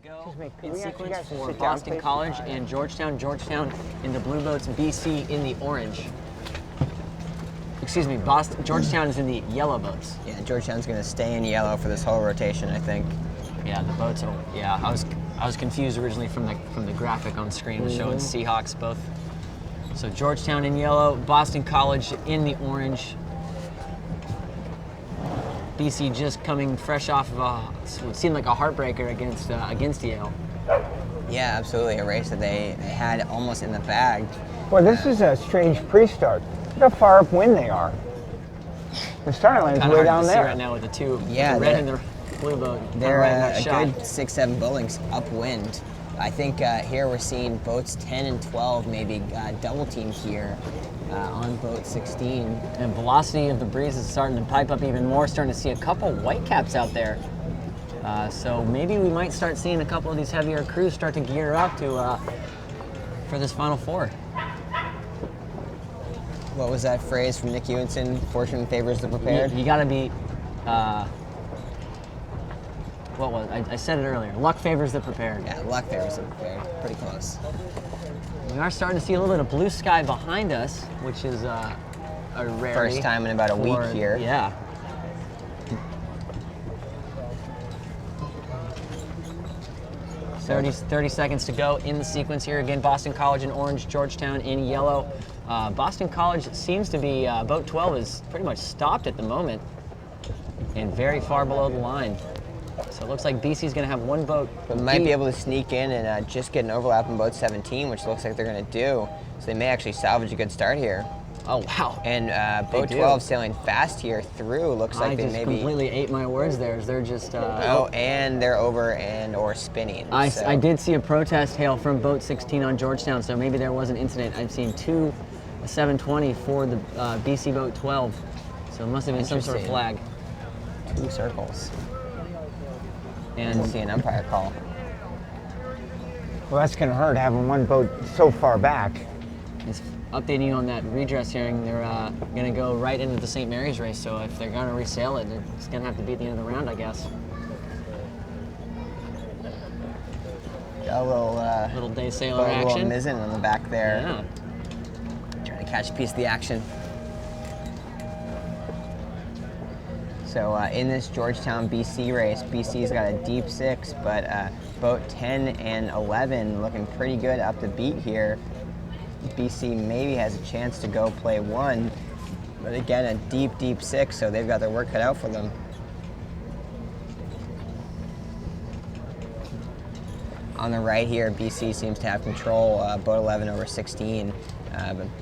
Go in sequence for Boston College and Georgetown. Georgetown in the blue boats, BC in the orange. Excuse me, Georgetown is in the yellow boats. Yeah, Georgetown's going to stay in yellow for this whole rotation, I think. Yeah, the boats are. Yeah, I was confused originally from the graphic on screen showing Seahawks both. So Georgetown in yellow, Boston College in the orange. BC just coming fresh off of what seemed like a heartbreaker against Yale. Yeah, absolutely. A race that they had almost in the bag. Well, this is a strange pre-start. Look how far upwind they are. The starting line's way down there. Right now with the two, yeah, the red and the blue boat. They're a good 6-7 buildings upwind. I think here we're seeing boats 10 and 12 maybe double teamed here on boat 16. And velocity of the breeze is starting to pipe up even more, starting to see a couple whitecaps out there. So maybe we might start seeing a couple of these heavier crews start to gear up for this Final Four. What was that phrase from Nick Ewenson? Fortune favors the prepared? You gotta be, what was I said it earlier. Luck favors the prepared. Yeah, luck favors the prepared. Pretty close. We are starting to see a little bit of blue sky behind us, which is a rarity. First time in about a week here. Yeah. So 30 seconds to go in the sequence here. Again, Boston College in orange, Georgetown in yellow. Boston College seems to be, boat 12 is pretty much stopped at the moment and very far below the line. So it looks like BC's going to have one boat. But might be able to sneak in and just get an overlap in boat 17, which looks like they're going to do. So they may actually salvage a good start here. Oh, wow. And boat 12 sailing fast here through. Looks like they maybe... I just completely ate my words there. They're just... and they're over and or spinning. I did see a protest hail from boat 16 on Georgetown, so maybe there was an incident. I've seen two 720 for the BC boat 12. So it must have been some sort of flag. 2 circles. And we'll see an umpire call. Well, that's going to hurt having one boat so far back. It's updating you on that redress hearing. They're going to go right into the St. Mary's race, so if they're going to resail it, it's going to have to be at the end of the round, I guess. Got a little day sailor action. A little mizzen on the back there. Yeah. Trying to catch a piece of the action. So in this Georgetown BC race, BC's got a deep 6, but boat 10 and 11 looking pretty good up the beat here. BC maybe has a chance to go play 1, but again, a deep 6, so they've got their work cut out for them. On the right here, BC seems to have control, boat 11 over 16,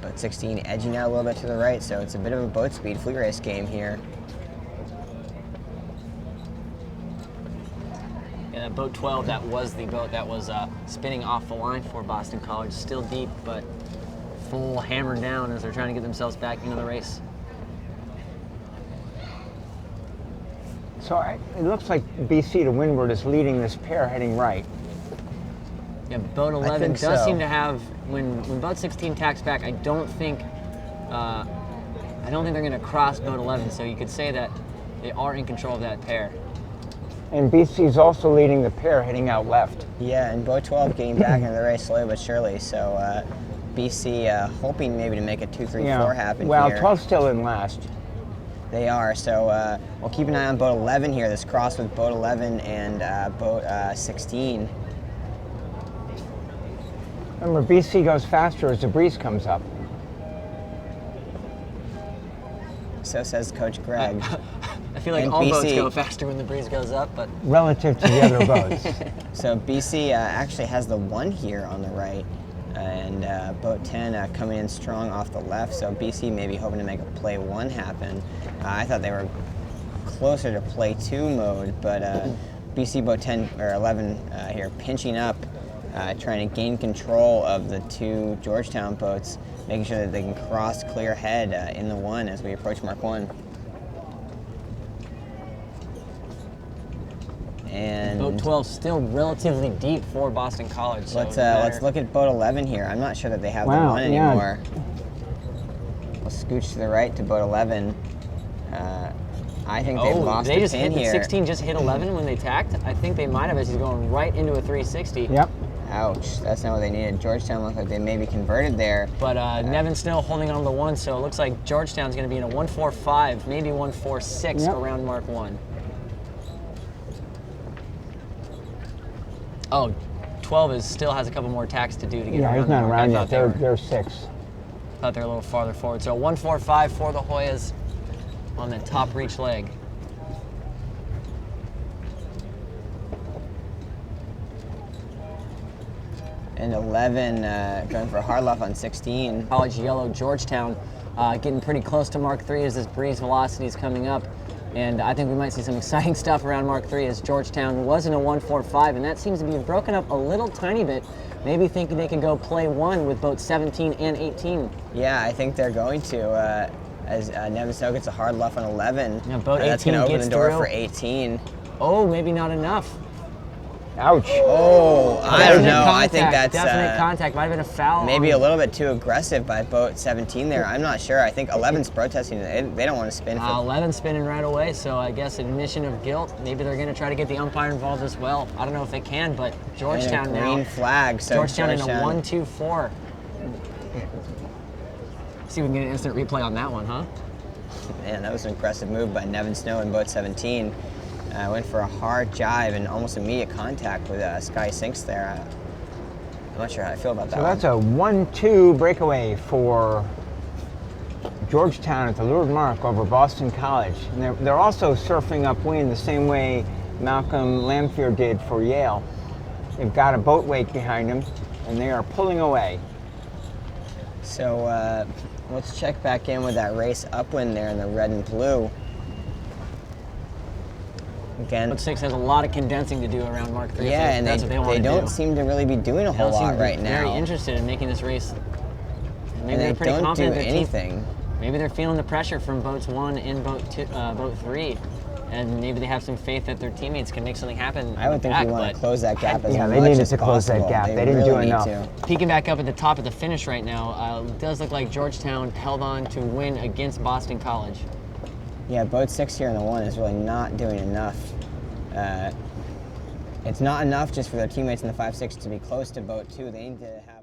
but 16 edging out a little bit to the right, so it's a bit of a boat speed fleet race game here. Yeah, boat 12, that was the boat that was spinning off the line for Boston College. Still deep, but full hammered down as they're trying to get themselves back into the race. So it looks like BC to windward is leading this pair heading right. Yeah, boat 11 does seem to have, when boat 16 tacks back, I don't think they're going to cross boat 11, so you could say that they are in control of that pair. And BC's also leading the pair heading out left. Yeah, and boat 12 getting back into the race slowly but surely. So BC hoping maybe to make a 2-3-4 happen here. Well, 12's still in last. They are, so we'll keep an eye on boat 11 here. This cross with boat 11 and boat 16. Remember, BC goes faster as the breeze comes up. So says Coach Greg. I feel like and all BC, boats go faster when the breeze goes up, but... Relative to the other boats. So BC actually has the 1 here on the right, and boat 10 coming in strong off the left, so BC may be hoping to make a play 1 happen. I thought they were closer to play 2 mode, but BC boat 10 or 11 here pinching up, trying to gain control of the 2 Georgetown boats, making sure that they can cross clear head in the 1 as we approach Mark 1. And boat 12 still relatively deep for Boston College. So let's look at boat 11 here. I'm not sure that they have the 1 anymore. We'll scooch to the right to boat 11. I think they've lost they the just pin hit here. 16, just hit 11 when they tacked. I think they might have as he's going right into a 360. Yep. Ouch, that's not what they needed. Georgetown looked like they maybe converted there. But Nevin Snow holding on to the 1, so it looks like Georgetown's going to be in a 1.45, maybe 1.46 Yep. around mark 1. Oh, 12 still has a couple more tacks to do to get Yeah, around he's not the mark. around I yet. thought they were- They're 6. thought they were a little farther forward. So 1.45 for the Hoyas on the top reach leg. And 11 going for hard left on 16. College yellow Georgetown getting pretty close to mark 3 as this breeze velocity is coming up. And I think we might see some exciting stuff around mark 3 as Georgetown was in a 1.45, and that seems to be broken up a little tiny bit. Maybe thinking they can go play 1 with both 17 and 18. Yeah, I think they're going to. As Nevin Snow gets a hard left on 11. Yeah, boat That's going to 18 open gets the door through. for 18. Oh, maybe not enough. Ouch. Oh, I don't Definite know. I think contact, that's definite contact. Might have been a foul. maybe a on- little bit too aggressive by boat 17 there. I'm not sure. I think 11's protesting. They don't want to spin. 11 spinning right away, so I guess admission of guilt. Maybe they're going to try to get the umpire involved as well. I don't know if they can, but Georgetown and a green now. flag. So Georgetown in a 1-2-4. See if we can get an instant replay on that one, huh? Man, that was an impressive move by Nevin Snow in boat 17. Went for a hard jive and almost immediate contact with Sky Sinks there. I'm not sure how I feel about that So that's one. a 1-2 breakaway for Georgetown at the leeward mark over Boston College. And they're also surfing upwind the same way Malcolm Lamphere did for Yale. They've got a boat wake behind them, and they are pulling away. So let's check back in with that race upwind there in the red and blue. Again, Boat 6 has a lot of condensing to do around mark 3. yeah, and that's what they want they to don't do. seem to really be doing a They whole don't seem lot to be right now. very interested in making this race. Maybe And they're they pretty don't do confident their team- anything. Maybe they're feeling the pressure from boats 1 and boat 3, and maybe they have some faith that their teammates can make something happen. I would think back, you want to but close that gap as Yeah, much they needed as to close that possible. gap. They didn't do really need enough. to. Peeking back up at the top of the finish right now, it does look like Georgetown held on to win against Boston College. Yeah, boat 6 here in the 1 is really not doing enough. It's not enough just for their teammates in the 5-6 to be close to boat 2. They need to have